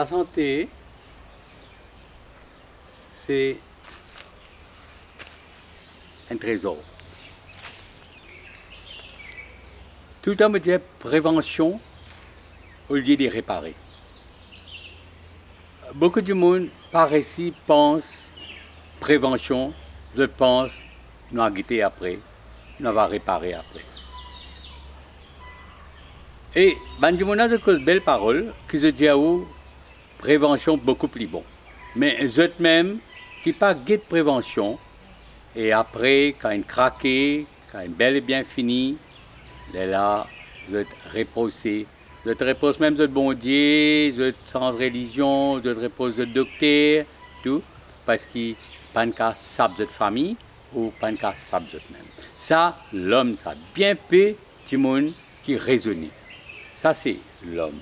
La santé, c'est un trésor. Tout le temps me disait prévention au lieu de réparer. Beaucoup de monde par ici pense prévention, je pense nous allons guetter après, nous allons réparer après. Et ben du monde a de belles paroles qui se disent prévention beaucoup plus bon. Mais eux même qui pas guette prévention et après quand ils craquent, quand ils bel et bien fini, là je reposer. Je te repose même de bon Dieu, je sans religion, je te repose de docteur, tout, parce qu'il pas qu'à savoir de famille ou pas qu'à savoir de même. Ça, l'homme, ça bien peu du monde qui raisonne. Ça, c'est l'homme.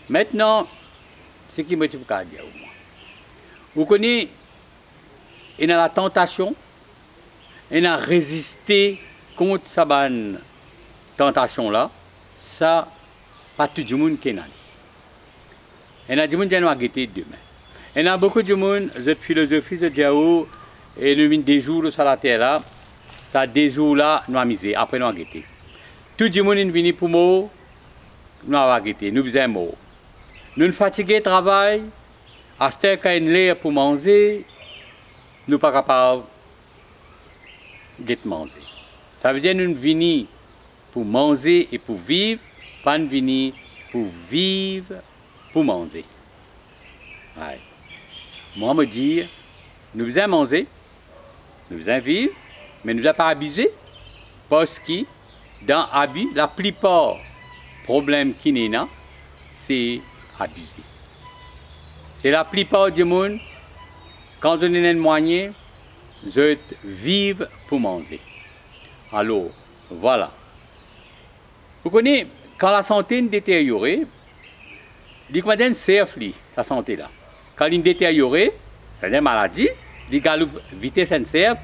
Maintenant, ce qui me dit à dire au moins. Vous connaissez, il y a la tentation, il a résisté contre sa tentation-là, ça, pas tout le monde qui est là. Il y a du monde qui a guetté demain. Il y a beaucoup de monde, cette philosophie, ce diao, et nous avons des jours sur la terre là, ça des jours là, nous avons misé, après nous avons guetté. Tout le monde est venu pour moi, nous avons guetté, nous faisons mot. Nous sommes fatigués de travail, à ce temps quand il est pour manger, nous ne sommes pas capables de manger. Ça veut dire que nous sommes venus pour manger et pour vivre, pas venir pour vivre, pour manger. Ouais. Moi, me dire, nous faisons manger, nous faisons vivre, mais nous ne faisons pas abuser, parce que dans l'abus, la plupart des problèmes qui n'est là, c'est abuser. C'est la plupart du monde, quand on est un moyen, je vivre pour manger. Alors, voilà. Vous connaissez, quand la santé est détériorée, il y a une cerf, la santé là. Quand elle est détériorée, c'est une maladie, il galope vitesse une cerf,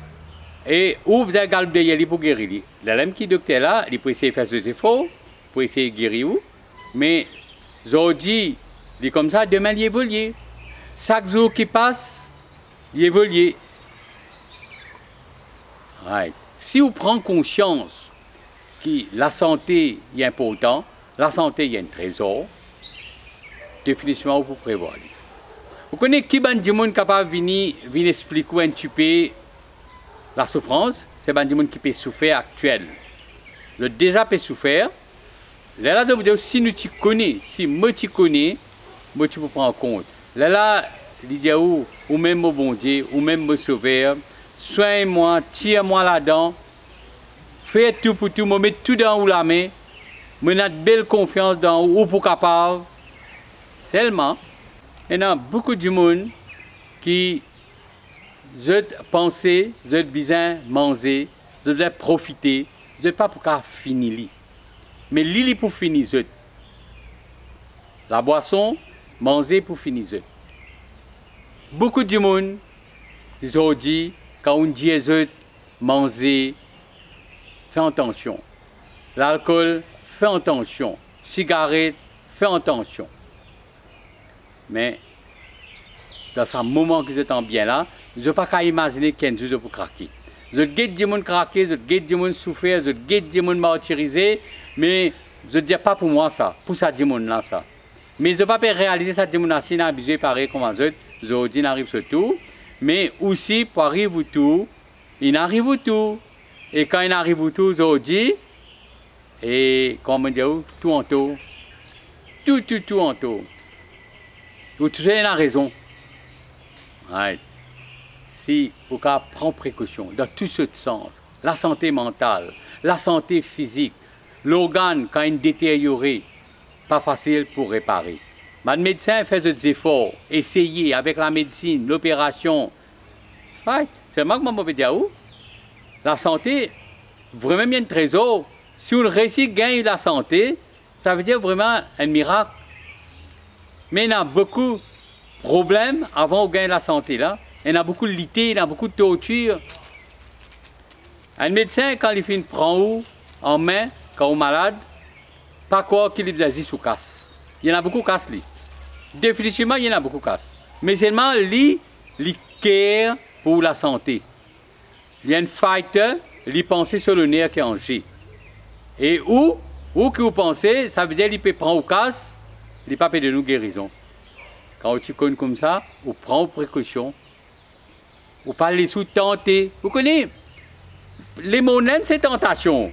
et où vous avez galopé derrière pour guérir. Le même qui docteur là, il peut essayer de faire des efforts, pour essayer de guérir, mais aujourd'hui, il est comme ça, demain il évolue. Chaque jour qui passe, il évolue. Ouais. Si vous prenez conscience que la santé est importante, la santé est un trésor, définitivement vous prévoir. Vous connaissez qui est le monde capable de venir expliquer un petit peu la souffrance, c'est le monde qui peut souffrir actuel. Le déjà peut souffrir. Là, je vous dis, si nous te connaissons, si moi te connais, moi tu peux prendre en compte. Là, il dit ou même mon bon Dieu, ou même mon sauveur, soigne-moi, tire-moi là-dedans, fais tout pour tout, me mets tout dans la main, me donne de belle confiance dans ou pour capable. Seulement, il y a beaucoup de monde qui je penser, je besoin manger, je dois profiter, je pas pour qu'à finir. Mais l'île pour finir. La boisson, manger pour finir. Beaucoup de monde, ils ont dit, quand on dit manger, fais attention. L'alcool, fais attention. Cigarette, fais attention. Mais, dans ce moment que vous êtes bien là, je ne peux pas imaginer qu'un jour vous craquer. Je guette du monde craquer, je guette du monde souffrir, je guette du monde martyrisé, mais je ne dis pas pour moi ça, pour ça du monde là ça. Mais je ne peux pas réaliser ça du monde là, si on a abusé pareil comme je dis, n'arrive sur tout, mais aussi pour arriver au tout, il arrive au tout. Et quand il arrive au tout, je dis, et comment dire, tout en tout, tout en tout. Vous avez la raison. Ouais. Si vous prenez précaution dans tout ce sens, la santé mentale, la santé physique, l'organe quand il est détérioré, pas facile pour réparer. Mais le médecin fait des efforts, essayer avec la médecine, l'opération. Ouais. C'est moi que je veux dire. La santé, vraiment bien un trésor. Si on réussit à gagner la santé, ça veut dire vraiment un miracle. Mais il y a beaucoup de problèmes avant de gagner la santé là. Il y a beaucoup de litiges, il y a beaucoup de torture. Un médecin, quand il finit prendre en main, quand on est malade, pas quoi qu'il est sous casse. Il y en a beaucoup de casse. Définitivement, il y en a beaucoup casse. Mais seulement, li care pour la santé. Il y a un fighter, il pense sur le nerf qui est en G. Et où que vous pensez, ça veut dire qu'il peut prendre au casse, il n'est pas de nous guérison. Quand tu connais comme ça, vous prenez précautions. Vous parlez sous tenter. Vous connaissez, les monnaies, c'est tentation.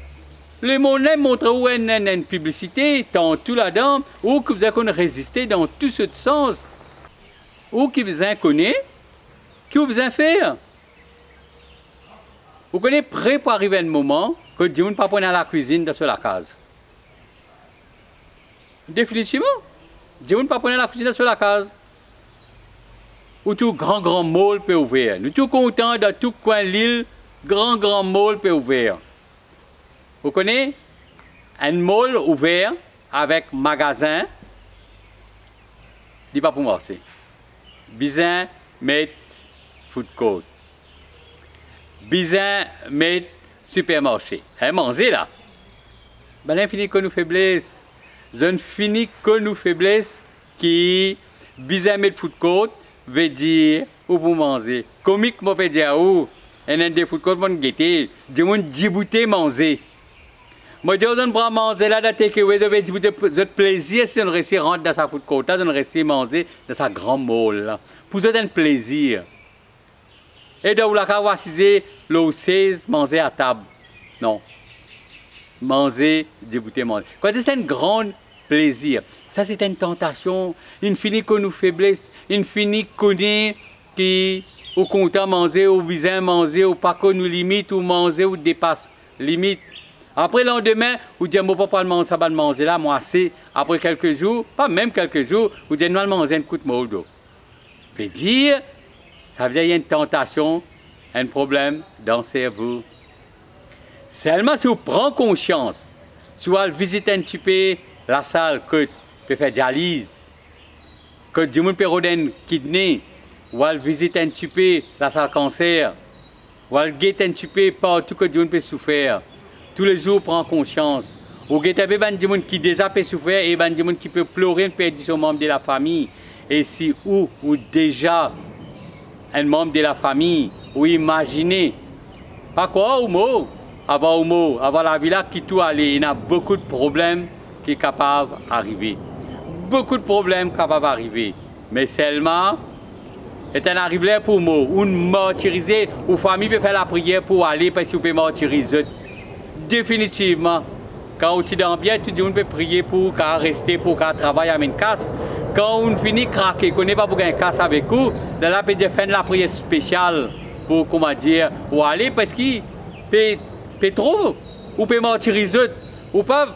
Les monnaies montrent où il y a une publicité, tant tout là-dedans, ou que vous avez résisté dans tout ce sens, ou que vous avez connu, que vous avez fait. Vous connaissez prêt pour arriver à un moment que Dieu ne pas prendre à la cuisine dans la case. Définitivement, Dieu ne pas prendre à la cuisine dans la case. Où tout grand mall peut ouvrir. Nous sommes contents dans tout coin de l'île, grand mall peut ouvrir. Vous connaissez un mall ouvert avec magasin, il n'est pas pour marcher. Bizin met food court. Bizin met supermarché. Hein, manger là. Ben, l'infini que nous faiblesse. Zone fini que nous faiblesse qui bizin met food court veut dire où pour manger. Comique, moi, peut dire où. Et dans des food court, mon guetter. Du monde djibouté manger. Moi, je ne prends manger là, dans takeaway, je vais vous plaisir si on reste rentre dans sa food court, on reste manger dans sa grand mall. Pour vous un plaisir. Et dans la cavassisé, l'eau 16, manger à table. Non. Manger, débouter, manger. Quoi, c'est un grand plaisir. Ça, c'est une tentation. Une finie que nous faiblesse. Une finie connaît qui, au content manger, au visin manger, au pas que nous limite, ou manger, ou dépasse limite. Après le lendemain, vous dites, mon papa manger ça va manger là, moi c'est. Après quelques jours, pas même quelques jours, vous dites, nous manger un coup de moldo. Veut dire, ça veut dire qu'il y a une tentation, un problème dans le cerveau. Seulement si vous prenez conscience, si vous visitez un petit peu la salle que peut faire dialyse, que du monde peut avoir un kidney, ou visiter un petit peu la salle cancer, ou guetter un petit peu partout que du monde peut souffrir. Tous les jours, prend conscience. Ou il y a des gens qui déjà peut souffrir et des gens qui peuvent pleurer, perdre son membre de la famille. Et si ou déjà un membre de la famille, ou imaginez, pas quoi au mot, avant la villa qui tout allait, il y a beaucoup de problèmes qui sont capables d'arriver. Beaucoup de problèmes capables d'arriver. Mais seulement, c'est un arrivé pour moi, ou martyriser, ou famille peut faire la prière pour aller parce que vous pouvez martyriser. Définitivement, quand on est dans bien, tout le monde peut prier pour rester, pour travailler avec une casse. Quand on finit de craquer, qu'on n'est pas pour une casse avec vous, là, on peut faire la prière spéciale pour, comment dire, pour aller parce qu'il peut trop, ou peut martyriser, ou pas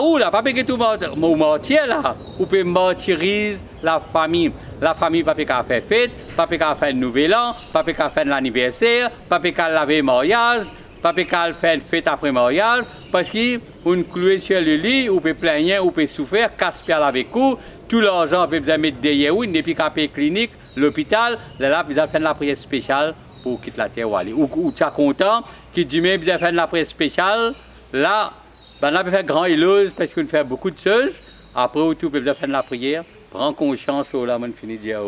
où là, pas que tout martyr là, ou peut martyriser la famille. La famille pas peut faire fête, pas peut faire un nouvel an, pas peut faire l'anniversaire, pas peut laver le mariage. Pas de faire une fête après mariage, parce qu'on cloué sur le lit, on peut plaigner, on peut souffrir, casse-pied avec vous, tout l'argent on peut mettre derrière vous, depuis qu'à payer clinique, l'hôpital, là, vous allez faire la prière spéciale pour quitter la terre ou aller. Ou tu es content, qui dit, mais vous allez faire la prière spéciale, là, ben là, vous faire grand éloge parce qu'on fait beaucoup de choses, après, vous pouvez faire la prière, prends conscience, là, on finit de dire,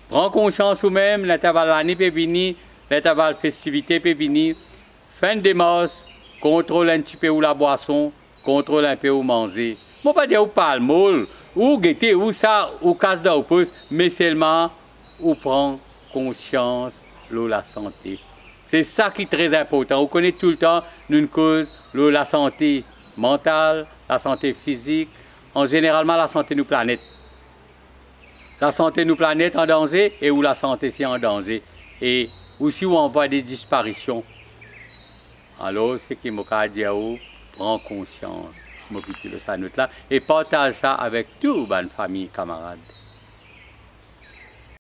prends conscience vous-même, l'intervalle l'année peut venir, l'intervalle festivité peut venir. Fin de démarche, contrôle un petit peu où la boisson, contrôle un peu où manger. Je ne vais pas dire où parle molle, où guetter, où ça, où casse dans le pouce, mais seulement où prend conscience de la santé. C'est ça qui est très important. On connaît tout le temps une cause, la santé mentale, la santé physique, en généralement la santé de nos planètes. La santé de nos planètes en danger et où la santé c'est en danger. Et aussi où on voit des disparitions. Alors, c'est qui m'a dit à vous, prends conscience, m'occupe de ça, et partage ça avec toute la famille, camarades.